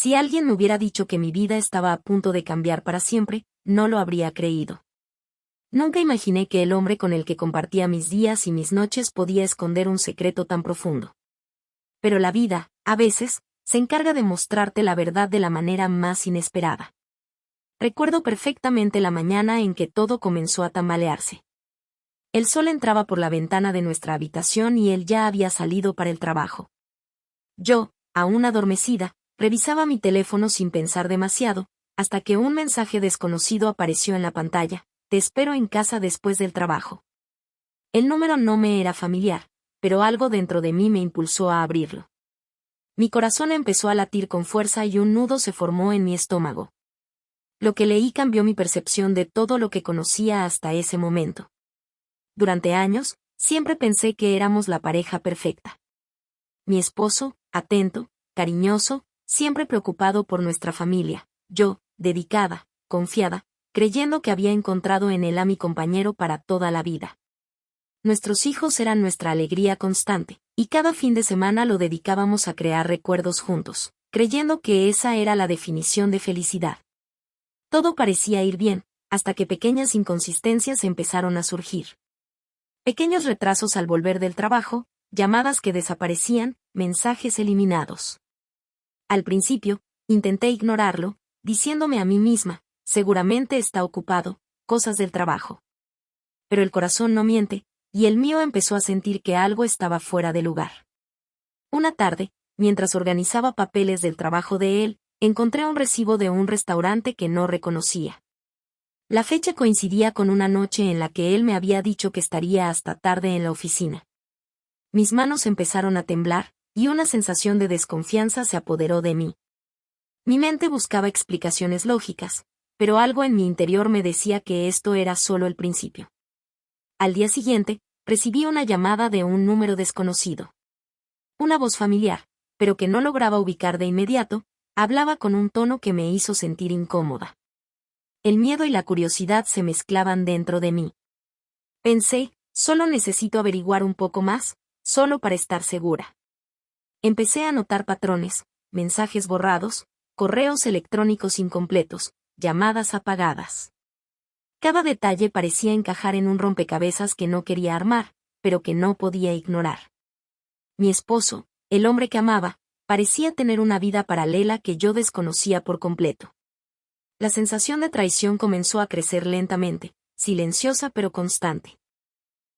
Si alguien me hubiera dicho que mi vida estaba a punto de cambiar para siempre, no lo habría creído. Nunca imaginé que el hombre con el que compartía mis días y mis noches podía esconder un secreto tan profundo. Pero la vida, a veces, se encarga de mostrarte la verdad de la manera más inesperada. Recuerdo perfectamente la mañana en que todo comenzó a tambalearse. El sol entraba por la ventana de nuestra habitación y él ya había salido para el trabajo. Yo, aún adormecida, revisaba mi teléfono sin pensar demasiado, hasta que un mensaje desconocido apareció en la pantalla: te espero en casa después del trabajo. El número no me era familiar, pero algo dentro de mí me impulsó a abrirlo. Mi corazón empezó a latir con fuerza y un nudo se formó en mi estómago. Lo que leí cambió mi percepción de todo lo que conocía hasta ese momento. Durante años, siempre pensé que éramos la pareja perfecta. Mi esposo, atento, cariñoso, siempre preocupado por nuestra familia; yo, dedicada, confiada, creyendo que había encontrado en él a mi compañero para toda la vida. Nuestros hijos eran nuestra alegría constante, y cada fin de semana lo dedicábamos a crear recuerdos juntos, creyendo que esa era la definición de felicidad. Todo parecía ir bien, hasta que pequeñas inconsistencias empezaron a surgir. Pequeños retrasos al volver del trabajo, llamadas que desaparecían, mensajes eliminados. Al principio, intenté ignorarlo, diciéndome a mí misma: seguramente está ocupado, cosas del trabajo. Pero el corazón no miente, y el mío empezó a sentir que algo estaba fuera de lugar. Una tarde, mientras organizaba papeles del trabajo de él, encontré un recibo de un restaurante que no reconocía. La fecha coincidía con una noche en la que él me había dicho que estaría hasta tarde en la oficina. Mis manos empezaron a temblar, y una sensación de desconfianza se apoderó de mí. Mi mente buscaba explicaciones lógicas, pero algo en mi interior me decía que esto era solo el principio. Al día siguiente, recibí una llamada de un número desconocido. Una voz familiar, pero que no lograba ubicar de inmediato, hablaba con un tono que me hizo sentir incómoda. El miedo y la curiosidad se mezclaban dentro de mí. Pensé: solo necesito averiguar un poco más, solo para estar segura. Empecé a notar patrones: mensajes borrados, correos electrónicos incompletos, llamadas apagadas. Cada detalle parecía encajar en un rompecabezas que no quería armar, pero que no podía ignorar. Mi esposo, el hombre que amaba, parecía tener una vida paralela que yo desconocía por completo. La sensación de traición comenzó a crecer lentamente, silenciosa pero constante.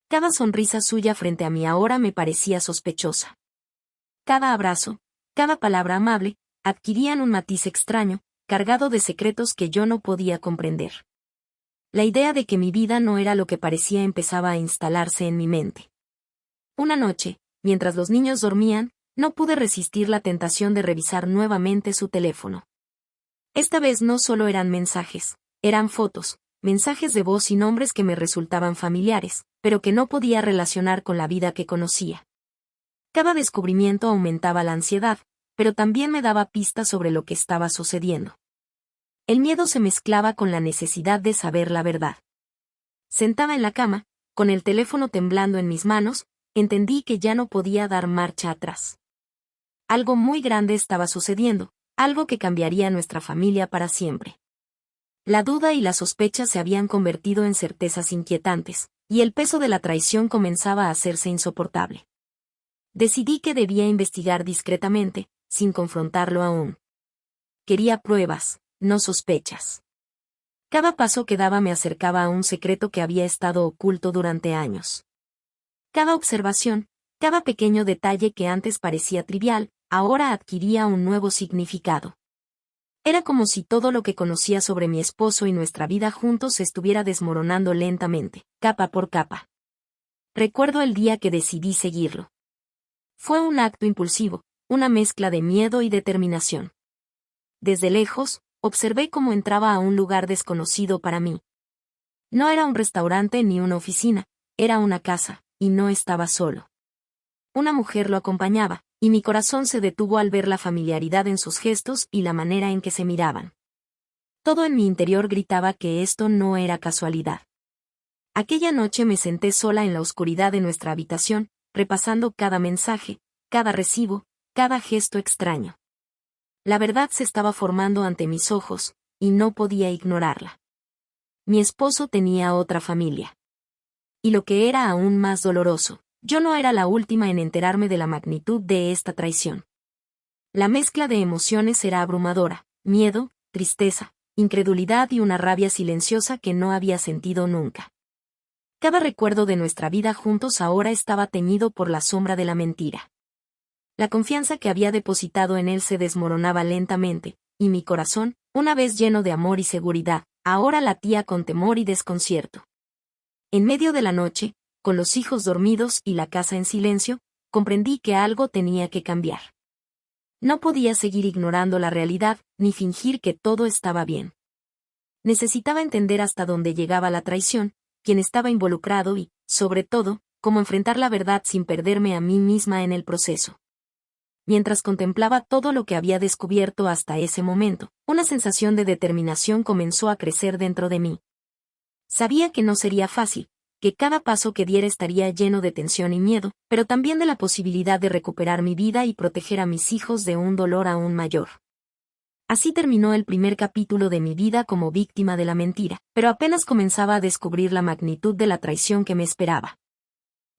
Cada sonrisa suya frente a mí ahora me parecía sospechosa. Cada abrazo, cada palabra amable, adquirían un matiz extraño, cargado de secretos que yo no podía comprender. La idea de que mi vida no era lo que parecía empezaba a instalarse en mi mente. Una noche, mientras los niños dormían, no pude resistir la tentación de revisar nuevamente su teléfono. Esta vez no solo eran mensajes, eran fotos, mensajes de voz y nombres que me resultaban familiares, pero que no podía relacionar con la vida que conocía. Cada descubrimiento aumentaba la ansiedad, pero también me daba pistas sobre lo que estaba sucediendo. El miedo se mezclaba con la necesidad de saber la verdad. Sentada en la cama, con el teléfono temblando en mis manos, entendí que ya no podía dar marcha atrás. Algo muy grande estaba sucediendo, algo que cambiaría nuestra familia para siempre. La duda y la sospecha se habían convertido en certezas inquietantes, y el peso de la traición comenzaba a hacerse insoportable. Decidí que debía investigar discretamente, sin confrontarlo aún. Quería pruebas, no sospechas. Cada paso que daba me acercaba a un secreto que había estado oculto durante años. Cada observación, cada pequeño detalle que antes parecía trivial, ahora adquiría un nuevo significado. Era como si todo lo que conocía sobre mi esposo y nuestra vida juntos se estuviera desmoronando lentamente, capa por capa. Recuerdo el día que decidí seguirlo. Fue un acto impulsivo, una mezcla de miedo y determinación. Desde lejos, observé cómo entraba a un lugar desconocido para mí. No era un restaurante ni una oficina, era una casa, y no estaba solo. Una mujer lo acompañaba, y mi corazón se detuvo al ver la familiaridad en sus gestos y la manera en que se miraban. Todo en mi interior gritaba que esto no era casualidad. Aquella noche me senté sola en la oscuridad de nuestra habitación, repasando cada mensaje, cada recibo, cada gesto extraño. La verdad se estaba formando ante mis ojos, y no podía ignorarla. Mi esposo tenía otra familia. Y lo que era aún más doloroso, yo no era la última en enterarme de la magnitud de esta traición. La mezcla de emociones era abrumadora: miedo, tristeza, incredulidad y una rabia silenciosa que no había sentido nunca. Cada recuerdo de nuestra vida juntos ahora estaba teñido por la sombra de la mentira. La confianza que había depositado en él se desmoronaba lentamente, y mi corazón, una vez lleno de amor y seguridad, ahora latía con temor y desconcierto. En medio de la noche, con los hijos dormidos y la casa en silencio, comprendí que algo tenía que cambiar. No podía seguir ignorando la realidad, ni fingir que todo estaba bien. Necesitaba entender hasta dónde llegaba la traición, quién estaba involucrado y, sobre todo, cómo enfrentar la verdad sin perderme a mí misma en el proceso. Mientras contemplaba todo lo que había descubierto hasta ese momento, una sensación de determinación comenzó a crecer dentro de mí. Sabía que no sería fácil, que cada paso que diera estaría lleno de tensión y miedo, pero también de la posibilidad de recuperar mi vida y proteger a mis hijos de un dolor aún mayor. Así terminó el primer capítulo de mi vida como víctima de la mentira, pero apenas comenzaba a descubrir la magnitud de la traición que me esperaba.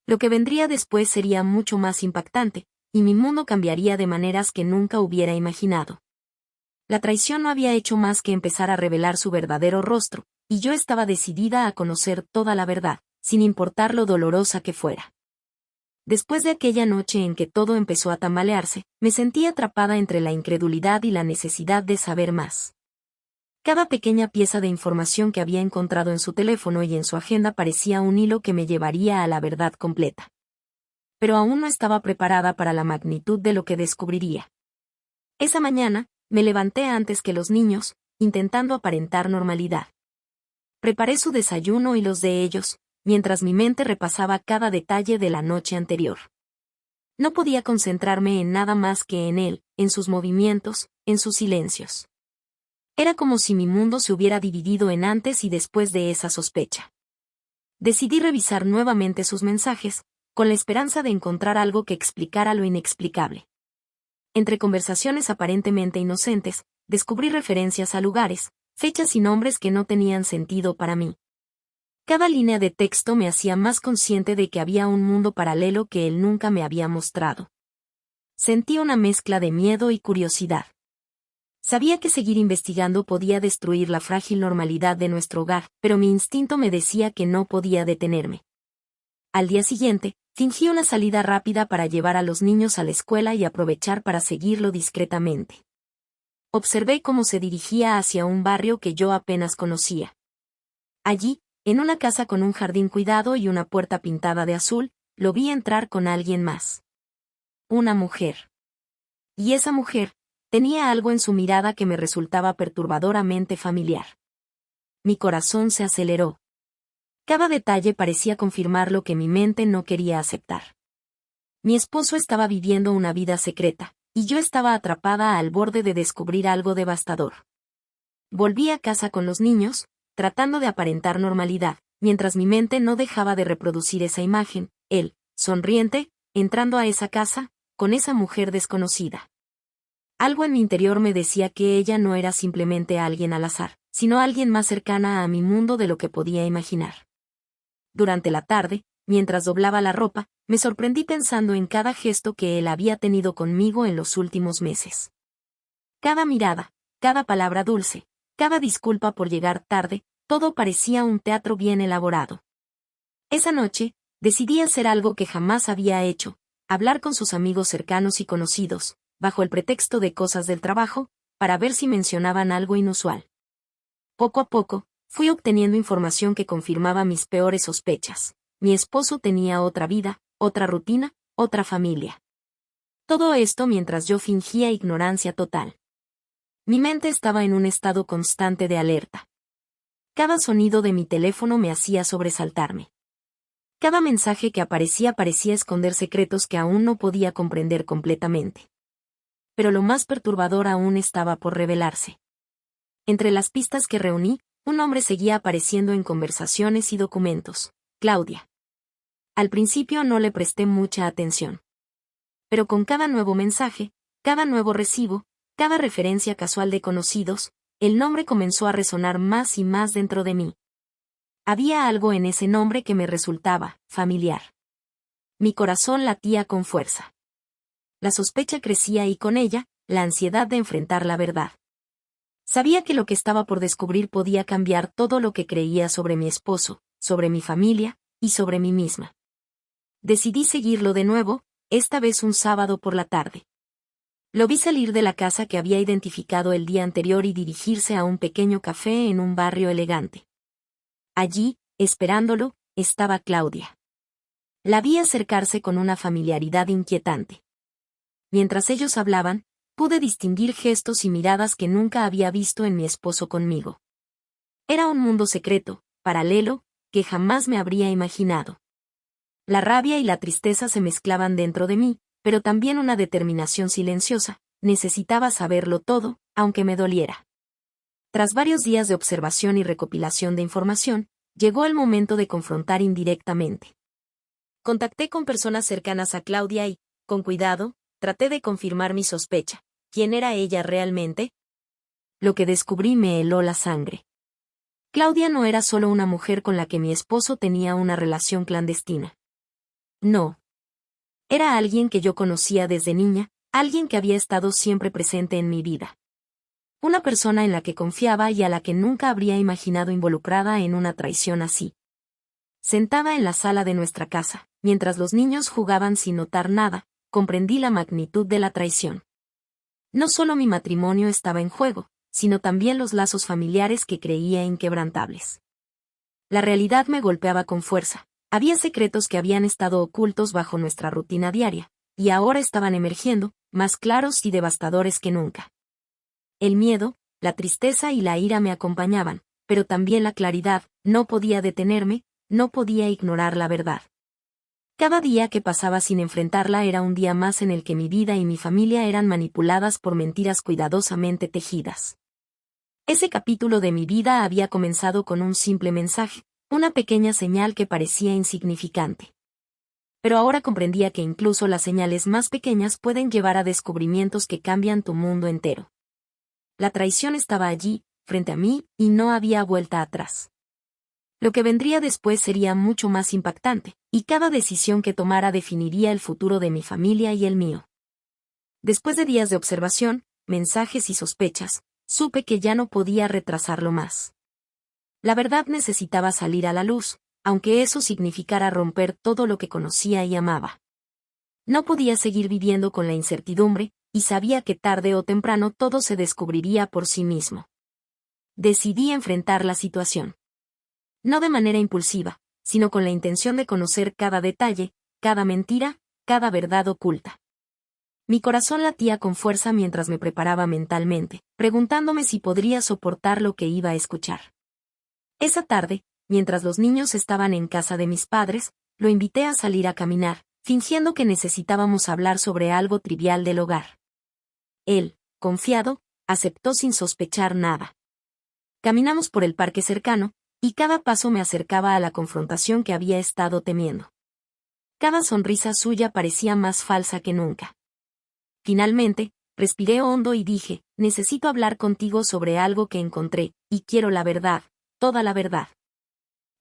Lo que vendría después sería mucho más impactante, y mi mundo cambiaría de maneras que nunca hubiera imaginado. La traición no había hecho más que empezar a revelar su verdadero rostro, y yo estaba decidida a conocer toda la verdad, sin importar lo dolorosa que fuera. Después de aquella noche en que todo empezó a tambalearse, me sentí atrapada entre la incredulidad y la necesidad de saber más. Cada pequeña pieza de información que había encontrado en su teléfono y en su agenda parecía un hilo que me llevaría a la verdad completa. Pero aún no estaba preparada para la magnitud de lo que descubriría. Esa mañana, me levanté antes que los niños, intentando aparentar normalidad. Preparé su desayuno y los de ellos, mientras mi mente repasaba cada detalle de la noche anterior. No podía concentrarme en nada más que en él, en sus movimientos, en sus silencios. Era como si mi mundo se hubiera dividido en antes y después de esa sospecha. Decidí revisar nuevamente sus mensajes, con la esperanza de encontrar algo que explicara lo inexplicable. Entre conversaciones aparentemente inocentes, descubrí referencias a lugares, fechas y nombres que no tenían sentido para mí. Cada línea de texto me hacía más consciente de que había un mundo paralelo que él nunca me había mostrado. Sentí una mezcla de miedo y curiosidad. Sabía que seguir investigando podía destruir la frágil normalidad de nuestro hogar, pero mi instinto me decía que no podía detenerme. Al día siguiente, fingí una salida rápida para llevar a los niños a la escuela y aprovechar para seguirlo discretamente. Observé cómo se dirigía hacia un barrio que yo apenas conocía. Allí, en una casa con un jardín cuidado y una puerta pintada de azul, lo vi entrar con alguien más. Una mujer. Y esa mujer tenía algo en su mirada que me resultaba perturbadoramente familiar. Mi corazón se aceleró. Cada detalle parecía confirmar lo que mi mente no quería aceptar. Mi esposo estaba viviendo una vida secreta, y yo estaba atrapada al borde de descubrir algo devastador. Volví a casa con los niños, tratando de aparentar normalidad, mientras mi mente no dejaba de reproducir esa imagen, él, sonriente, entrando a esa casa, con esa mujer desconocida. Algo en mi interior me decía que ella no era simplemente alguien al azar, sino alguien más cercana a mi mundo de lo que podía imaginar. Durante la tarde, mientras doblaba la ropa, me sorprendí pensando en cada gesto que él había tenido conmigo en los últimos meses. Cada mirada, cada palabra dulce, cada disculpa por llegar tarde, todo parecía un teatro bien elaborado. Esa noche, decidí hacer algo que jamás había hecho: hablar con sus amigos cercanos y conocidos, bajo el pretexto de cosas del trabajo, para ver si mencionaban algo inusual. Poco a poco, fui obteniendo información que confirmaba mis peores sospechas. Mi esposo tenía otra vida, otra rutina, otra familia. Todo esto mientras yo fingía ignorancia total. Mi mente estaba en un estado constante de alerta. Cada sonido de mi teléfono me hacía sobresaltarme. Cada mensaje que aparecía parecía esconder secretos que aún no podía comprender completamente. Pero lo más perturbador aún estaba por revelarse. Entre las pistas que reuní, un nombre seguía apareciendo en conversaciones y documentos: Claudia. Al principio no le presté mucha atención. Pero con cada nuevo mensaje, cada nuevo recibo, cada referencia casual de conocidos, el nombre comenzó a resonar más y más dentro de mí. Había algo en ese nombre que me resultaba familiar. Mi corazón latía con fuerza. La sospecha crecía y con ella, la ansiedad de enfrentar la verdad. Sabía que lo que estaba por descubrir podía cambiar todo lo que creía sobre mi esposo, sobre mi familia, y sobre mí misma. Decidí seguirlo de nuevo, esta vez un sábado por la tarde. Lo vi salir de la casa que había identificado el día anterior y dirigirse a un pequeño café en un barrio elegante. Allí, esperándolo, estaba Claudia. La vi acercarse con una familiaridad inquietante. Mientras ellos hablaban, pude distinguir gestos y miradas que nunca había visto en mi esposo conmigo. Era un mundo secreto, paralelo, que jamás me habría imaginado. La rabia y la tristeza se mezclaban dentro de mí, pero también una determinación silenciosa. Necesitaba saberlo todo, aunque me doliera. Tras varios días de observación y recopilación de información, llegó el momento de confrontar indirectamente. Contacté con personas cercanas a Claudia y, con cuidado, traté de confirmar mi sospecha. ¿Quién era ella realmente? Lo que descubrí me heló la sangre. Claudia no era solo una mujer con la que mi esposo tenía una relación clandestina. No. Era alguien que yo conocía desde niña, alguien que había estado siempre presente en mi vida. Una persona en la que confiaba y a la que nunca habría imaginado involucrada en una traición así. Sentada en la sala de nuestra casa, mientras los niños jugaban sin notar nada, comprendí la magnitud de la traición. No solo mi matrimonio estaba en juego, sino también los lazos familiares que creía inquebrantables. La realidad me golpeaba con fuerza. Había secretos que habían estado ocultos bajo nuestra rutina diaria, y ahora estaban emergiendo, más claros y devastadores que nunca. El miedo, la tristeza y la ira me acompañaban, pero también la claridad. No podía detenerme, no podía ignorar la verdad. Cada día que pasaba sin enfrentarla era un día más en el que mi vida y mi familia eran manipuladas por mentiras cuidadosamente tejidas. Ese capítulo de mi vida había comenzado con un simple mensaje, una pequeña señal que parecía insignificante. Pero ahora comprendía que incluso las señales más pequeñas pueden llevar a descubrimientos que cambian tu mundo entero. La traición estaba allí, frente a mí, y no había vuelta atrás. Lo que vendría después sería mucho más impactante, y cada decisión que tomara definiría el futuro de mi familia y el mío. Después de días de observación, mensajes y sospechas, supe que ya no podía retrasarlo más. La verdad necesitaba salir a la luz, aunque eso significara romper todo lo que conocía y amaba. No podía seguir viviendo con la incertidumbre, y sabía que tarde o temprano todo se descubriría por sí mismo. Decidí enfrentar la situación. No de manera impulsiva, sino con la intención de conocer cada detalle, cada mentira, cada verdad oculta. Mi corazón latía con fuerza mientras me preparaba mentalmente, preguntándome si podría soportar lo que iba a escuchar. Esa tarde, mientras los niños estaban en casa de mis padres, lo invité a salir a caminar, fingiendo que necesitábamos hablar sobre algo trivial del hogar. Él, confiado, aceptó sin sospechar nada. Caminamos por el parque cercano, y cada paso me acercaba a la confrontación que había estado temiendo. Cada sonrisa suya parecía más falsa que nunca. Finalmente, respiré hondo y dije, necesito hablar contigo sobre algo que encontré, y quiero la verdad, toda la verdad.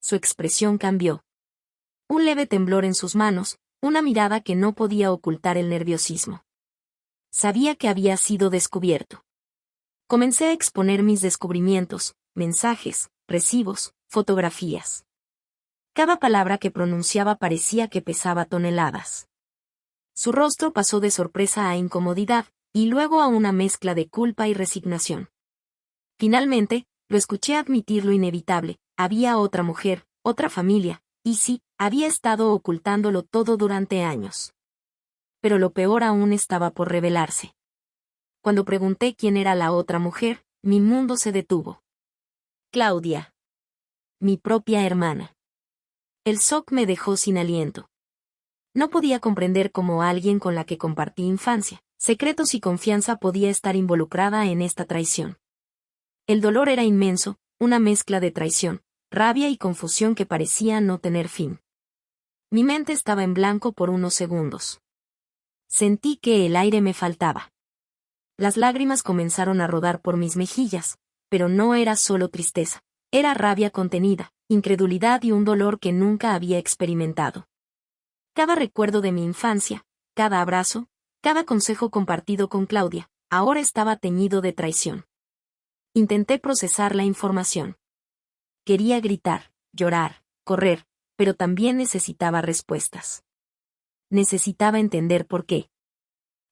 Su expresión cambió. Un leve temblor en sus manos, una mirada que no podía ocultar el nerviosismo. Sabía que había sido descubierto. Comencé a exponer mis descubrimientos, mensajes, recibos, fotografías. Cada palabra que pronunciaba parecía que pesaba toneladas. Su rostro pasó de sorpresa a incomodidad, y luego a una mezcla de culpa y resignación. Finalmente, lo escuché admitir lo inevitable: había otra mujer, otra familia, y sí, había estado ocultándolo todo durante años. Pero lo peor aún estaba por revelarse. Cuando pregunté quién era la otra mujer, mi mundo se detuvo. Claudia. Mi propia hermana. El shock me dejó sin aliento. No podía comprender cómo alguien con la que compartí infancia, secretos y confianza podía estar involucrada en esta traición. El dolor era inmenso, una mezcla de traición, rabia y confusión que parecía no tener fin. Mi mente estaba en blanco por unos segundos. Sentí que el aire me faltaba. Las lágrimas comenzaron a rodar por mis mejillas, pero no era solo tristeza. Era rabia contenida, incredulidad y un dolor que nunca había experimentado. Cada recuerdo de mi infancia, cada abrazo, cada consejo compartido con Claudia, ahora estaba teñido de traición. Intenté procesar la información. Quería gritar, llorar, correr, pero también necesitaba respuestas. Necesitaba entender por qué.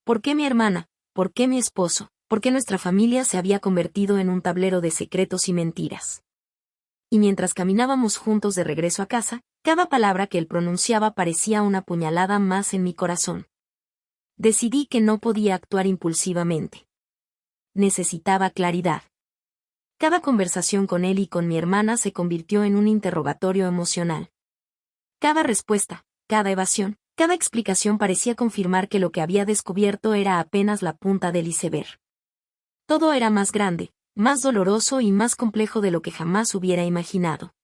¿Por qué mi hermana? ¿Por qué mi esposo? ¿Por qué nuestra familia se había convertido en un tablero de secretos y mentiras? Y mientras caminábamos juntos de regreso a casa, cada palabra que él pronunciaba parecía una puñalada más en mi corazón. Decidí que no podía actuar impulsivamente. Necesitaba claridad. Cada conversación con él y con mi hermana se convirtió en un interrogatorio emocional. Cada respuesta, cada evasión, cada explicación parecía confirmar que lo que había descubierto era apenas la punta del iceberg. Todo era más grande, más doloroso y más complejo de lo que jamás hubiera imaginado.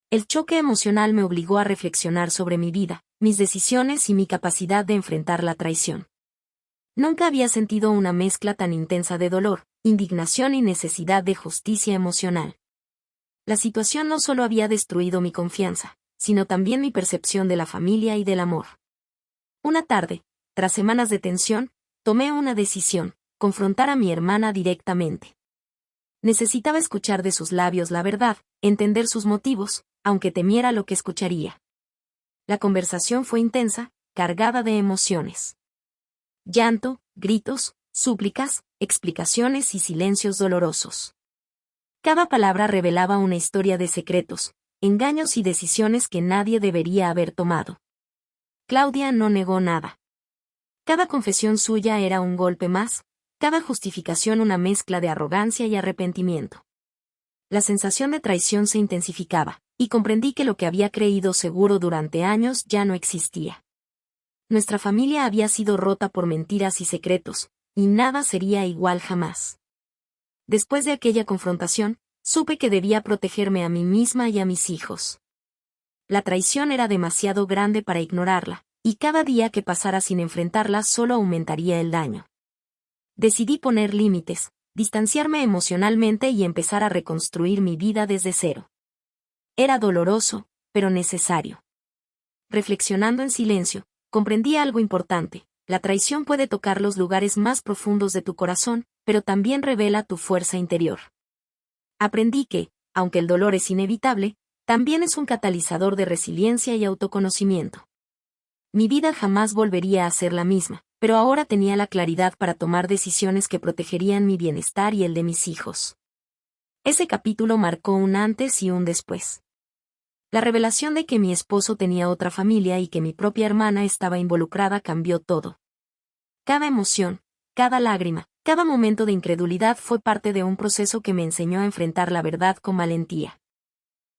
El choque emocional me obligó a reflexionar sobre mi vida, mis decisiones y mi capacidad de enfrentar la traición. Nunca había sentido una mezcla tan intensa de dolor, indignación y necesidad de justicia emocional. La situación no solo había destruido mi confianza, sino también mi percepción de la familia y del amor. Una tarde, tras semanas de tensión, tomé una decisión: confrontar a mi hermana directamente. Necesitaba escuchar de sus labios la verdad, entender sus motivos, aunque temiera lo que escucharía. La conversación fue intensa, cargada de emociones. Llanto, gritos, súplicas, explicaciones y silencios dolorosos. Cada palabra revelaba una historia de secretos, engaños y decisiones que nadie debería haber tomado. Claudia no negó nada. Cada confesión suya era un golpe más, cada justificación una mezcla de arrogancia y arrepentimiento. La sensación de traición se intensificaba, y comprendí que lo que había creído seguro durante años ya no existía. Nuestra familia había sido rota por mentiras y secretos, y nada sería igual jamás. Después de aquella confrontación, supe que debía protegerme a mí misma y a mis hijos. La traición era demasiado grande para ignorarla, y cada día que pasara sin enfrentarla solo aumentaría el daño. Decidí poner límites, distanciarme emocionalmente y empezar a reconstruir mi vida desde cero. Era doloroso, pero necesario. Reflexionando en silencio, comprendí algo importante: la traición puede tocar los lugares más profundos de tu corazón, pero también revela tu fuerza interior. Aprendí que, aunque el dolor es inevitable, también es un catalizador de resiliencia y autoconocimiento. Mi vida jamás volvería a ser la misma, pero ahora tenía la claridad para tomar decisiones que protegerían mi bienestar y el de mis hijos. Ese capítulo marcó un antes y un después. La revelación de que mi esposo tenía otra familia y que mi propia hermana estaba involucrada cambió todo. Cada emoción, cada lágrima, cada momento de incredulidad fue parte de un proceso que me enseñó a enfrentar la verdad con valentía.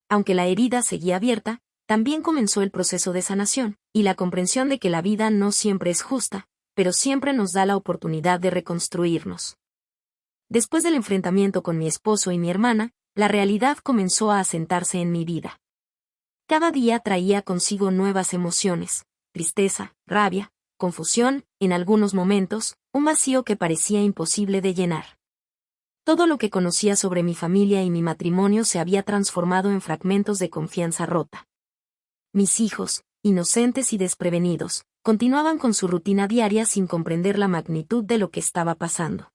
Aunque la herida seguía abierta, también comenzó el proceso de sanación, y la comprensión de que la vida no siempre es justa, pero siempre nos da la oportunidad de reconstruirnos. Después del enfrentamiento con mi esposo y mi hermana, la realidad comenzó a asentarse en mi vida. Cada día traía consigo nuevas emociones: tristeza, rabia, confusión, en algunos momentos, un vacío que parecía imposible de llenar. Todo lo que conocía sobre mi familia y mi matrimonio se había transformado en fragmentos de confianza rota. Mis hijos, inocentes y desprevenidos, continuaban con su rutina diaria sin comprender la magnitud de lo que estaba pasando.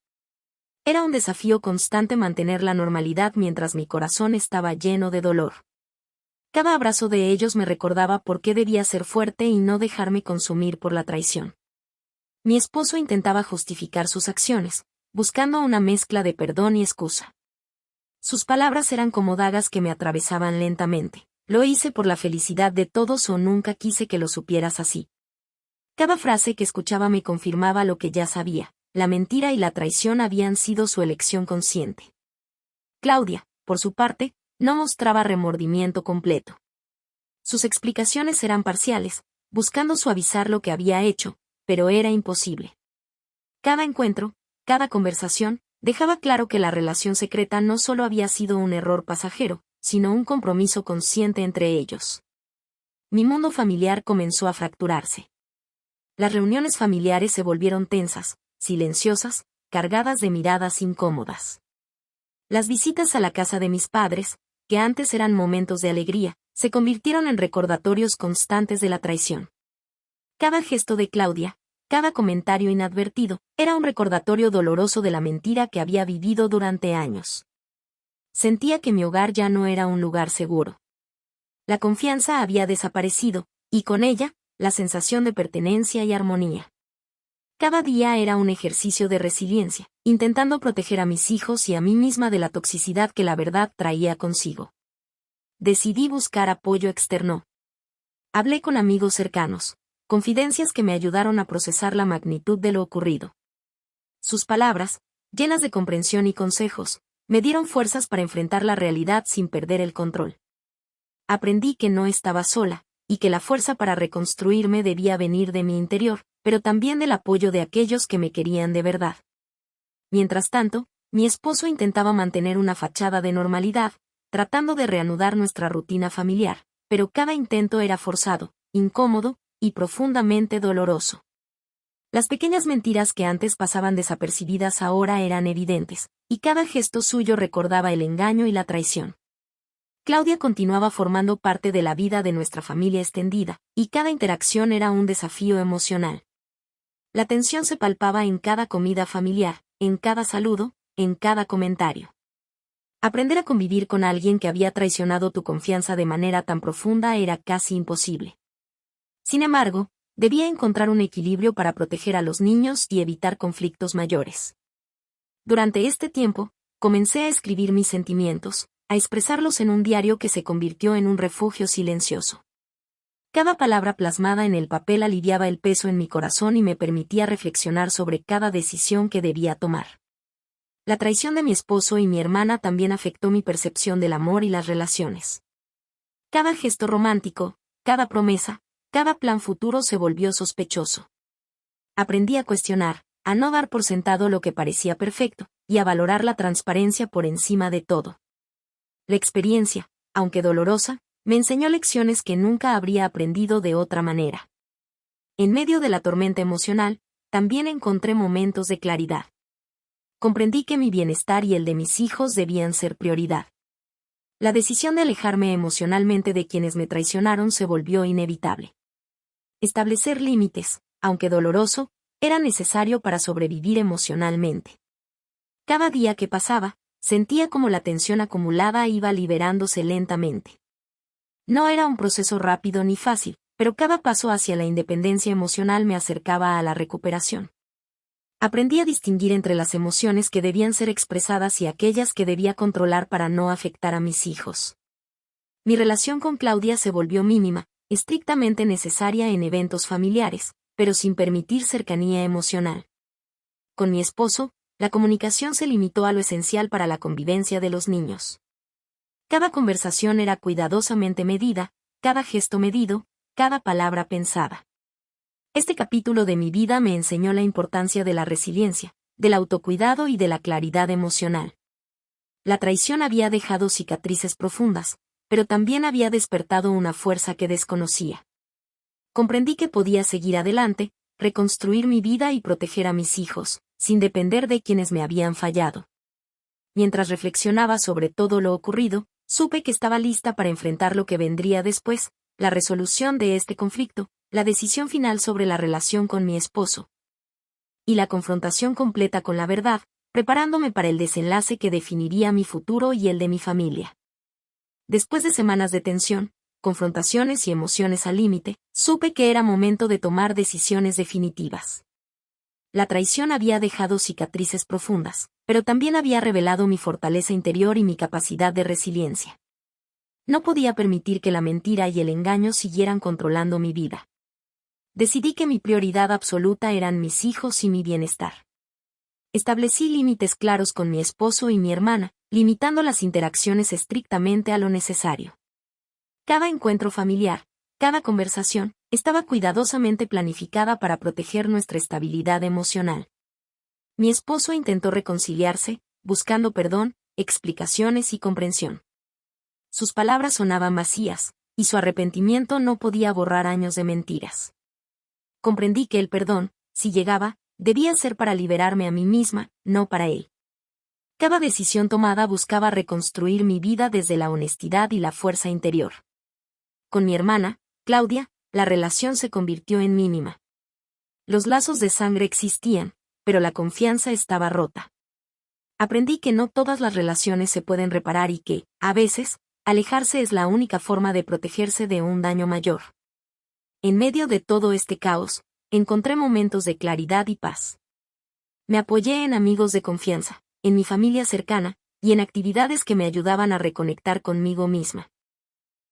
Era un desafío constante mantener la normalidad mientras mi corazón estaba lleno de dolor. Cada abrazo de ellos me recordaba por qué debía ser fuerte y no dejarme consumir por la traición. Mi esposo intentaba justificar sus acciones, buscando una mezcla de perdón y excusa. Sus palabras eran como dagas que me atravesaban lentamente: lo hice por la felicidad de todos o nunca quise que lo supieras así. Cada frase que escuchaba me confirmaba lo que ya sabía: la mentira y la traición habían sido su elección consciente. Claudia, por su parte, no mostraba remordimiento completo. Sus explicaciones eran parciales, buscando suavizar lo que había hecho, pero era imposible. Cada encuentro, cada conversación, dejaba claro que la relación secreta no solo había sido un error pasajero, sino un compromiso consciente entre ellos. Mi mundo familiar comenzó a fracturarse. Las reuniones familiares se volvieron tensas, silenciosas, cargadas de miradas incómodas. Las visitas a la casa de mis padres, que antes eran momentos de alegría, se convirtieron en recordatorios constantes de la traición. Cada gesto de Claudia, cada comentario inadvertido, era un recordatorio doloroso de la mentira que había vivido durante años. Sentía que mi hogar ya no era un lugar seguro. La confianza había desaparecido, y con ella, la sensación de pertenencia y armonía. Cada día era un ejercicio de resiliencia, intentando proteger a mis hijos y a mí misma de la toxicidad que la verdad traía consigo. Decidí buscar apoyo externo. Hablé con amigos cercanos, confidencias que me ayudaron a procesar la magnitud de lo ocurrido. Sus palabras, llenas de comprensión y consejos, me dieron fuerzas para enfrentar la realidad sin perder el control. Aprendí que no estaba sola, y que la fuerza para reconstruirme debía venir de mi interior, pero también del apoyo de aquellos que me querían de verdad. Mientras tanto, mi esposo intentaba mantener una fachada de normalidad, tratando de reanudar nuestra rutina familiar, pero cada intento era forzado, incómodo y profundamente doloroso. Las pequeñas mentiras que antes pasaban desapercibidas ahora eran evidentes, y cada gesto suyo recordaba el engaño y la traición. Claudia continuaba formando parte de la vida de nuestra familia extendida, y cada interacción era un desafío emocional. La tensión se palpaba en cada comida familiar, en cada saludo, en cada comentario. Aprender a convivir con alguien que había traicionado tu confianza de manera tan profunda era casi imposible. Sin embargo, debía encontrar un equilibrio para proteger a los niños y evitar conflictos mayores. Durante este tiempo, comencé a escribir mis sentimientos, a expresarlos en un diario que se convirtió en un refugio silencioso. Cada palabra plasmada en el papel aliviaba el peso en mi corazón y me permitía reflexionar sobre cada decisión que debía tomar. La traición de mi esposo y mi hermana también afectó mi percepción del amor y las relaciones. Cada gesto romántico, cada promesa, cada plan futuro se volvió sospechoso. Aprendí a cuestionar, a no dar por sentado lo que parecía perfecto, y a valorar la transparencia por encima de todo. La experiencia, aunque dolorosa, me enseñó lecciones que nunca habría aprendido de otra manera. En medio de la tormenta emocional, también encontré momentos de claridad. Comprendí que mi bienestar y el de mis hijos debían ser prioridad. La decisión de alejarme emocionalmente de quienes me traicionaron se volvió inevitable. Establecer límites, aunque doloroso, era necesario para sobrevivir emocionalmente. Cada día que pasaba, sentía como la tensión acumulada iba liberándose lentamente. No era un proceso rápido ni fácil, pero cada paso hacia la independencia emocional me acercaba a la recuperación. Aprendí a distinguir entre las emociones que debían ser expresadas y aquellas que debía controlar para no afectar a mis hijos. Mi relación con Claudia se volvió mínima, estrictamente necesaria en eventos familiares, pero sin permitir cercanía emocional. Con mi esposo, la comunicación se limitó a lo esencial para la convivencia de los niños. Cada conversación era cuidadosamente medida, cada gesto medido, cada palabra pensada. Este capítulo de mi vida me enseñó la importancia de la resiliencia, del autocuidado y de la claridad emocional. La traición había dejado cicatrices profundas, pero también había despertado una fuerza que desconocía. Comprendí que podía seguir adelante, reconstruir mi vida y proteger a mis hijos, sin depender de quienes me habían fallado. Mientras reflexionaba sobre todo lo ocurrido, supe que estaba lista para enfrentar lo que vendría después, la resolución de este conflicto, la decisión final sobre la relación con mi esposo y la confrontación completa con la verdad, preparándome para el desenlace que definiría mi futuro y el de mi familia. Después de semanas de tensión, confrontaciones y emociones al límite, supe que era momento de tomar decisiones definitivas. La traición había dejado cicatrices profundas, pero también había revelado mi fortaleza interior y mi capacidad de resiliencia. No podía permitir que la mentira y el engaño siguieran controlando mi vida. Decidí que mi prioridad absoluta eran mis hijos y mi bienestar. Establecí límites claros con mi esposo y mi hermana, limitando las interacciones estrictamente a lo necesario. Cada encuentro familiar, cada conversación, estaba cuidadosamente planificada para proteger nuestra estabilidad emocional. Mi esposo intentó reconciliarse, buscando perdón, explicaciones y comprensión. Sus palabras sonaban vacías, y su arrepentimiento no podía borrar años de mentiras. Comprendí que el perdón, si llegaba, debía ser para liberarme a mí misma, no para él. Cada decisión tomada buscaba reconstruir mi vida desde la honestidad y la fuerza interior. Con mi hermana, Claudia, la relación se convirtió en mínima. Los lazos de sangre existían, pero la confianza estaba rota. Aprendí que no todas las relaciones se pueden reparar y que, a veces, alejarse es la única forma de protegerse de un daño mayor. En medio de todo este caos, encontré momentos de claridad y paz. Me apoyé en amigos de confianza, en mi familia cercana, y en actividades que me ayudaban a reconectar conmigo misma.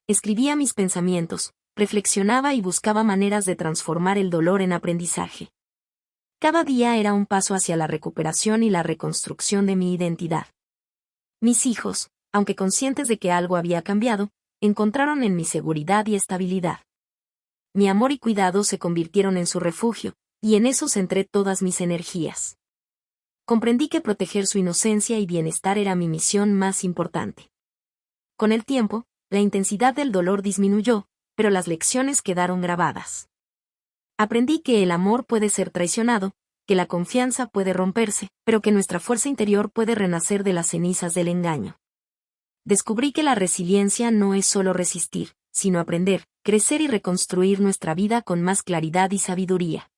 Escribía mis pensamientos, reflexionaba y buscaba maneras de transformar el dolor en aprendizaje. Cada día era un paso hacia la recuperación y la reconstrucción de mi identidad. Mis hijos, aunque conscientes de que algo había cambiado, encontraron en mi seguridad y estabilidad. Mi amor y cuidado se convirtieron en su refugio, y en eso centré todas mis energías. Comprendí que proteger su inocencia y bienestar era mi misión más importante. Con el tiempo, la intensidad del dolor disminuyó, pero las lecciones quedaron grabadas. Aprendí que el amor puede ser traicionado, que la confianza puede romperse, pero que nuestra fuerza interior puede renacer de las cenizas del engaño. Descubrí que la resiliencia no es solo resistir, sino aprender, crecer y reconstruir nuestra vida con más claridad y sabiduría.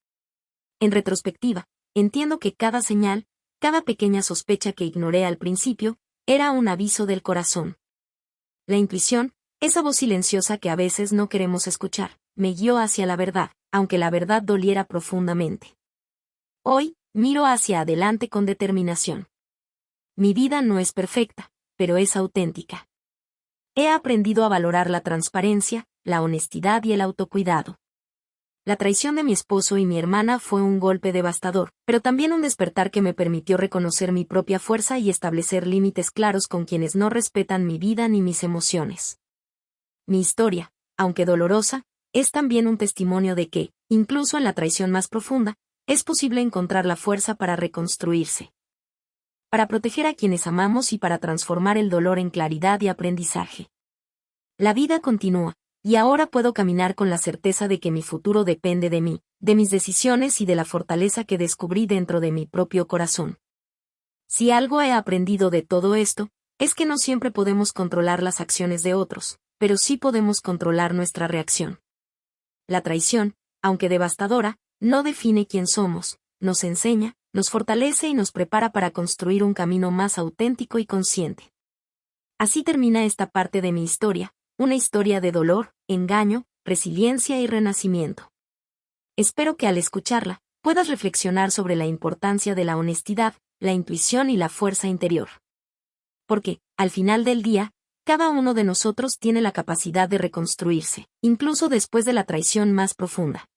En retrospectiva, entiendo que cada señal, cada pequeña sospecha que ignoré al principio, era un aviso del corazón. La intuición, esa voz silenciosa que a veces no queremos escuchar, me guió hacia la verdad, aunque la verdad doliera profundamente. Hoy, miro hacia adelante con determinación. Mi vida no es perfecta, pero es auténtica. He aprendido a valorar la transparencia, la honestidad y el autocuidado. La traición de mi esposo y mi hermana fue un golpe devastador, pero también un despertar que me permitió reconocer mi propia fuerza y establecer límites claros con quienes no respetan mi vida ni mis emociones. Mi historia, aunque dolorosa, es también un testimonio de que, incluso en la traición más profunda, es posible encontrar la fuerza para reconstruirse. Para proteger a quienes amamos y para transformar el dolor en claridad y aprendizaje. La vida continúa, y ahora puedo caminar con la certeza de que mi futuro depende de mí, de mis decisiones y de la fortaleza que descubrí dentro de mi propio corazón. Si algo he aprendido de todo esto, es que no siempre podemos controlar las acciones de otros, pero sí podemos controlar nuestra reacción. La traición, aunque devastadora, no define quién somos, nos enseña, nos fortalece y nos prepara para construir un camino más auténtico y consciente. Así termina esta parte de mi historia, una historia de dolor, engaño, resiliencia y renacimiento. Espero que al escucharla, puedas reflexionar sobre la importancia de la honestidad, la intuición y la fuerza interior. Porque, al final del día, cada uno de nosotros tiene la capacidad de reconstruirse, incluso después de la traición más profunda.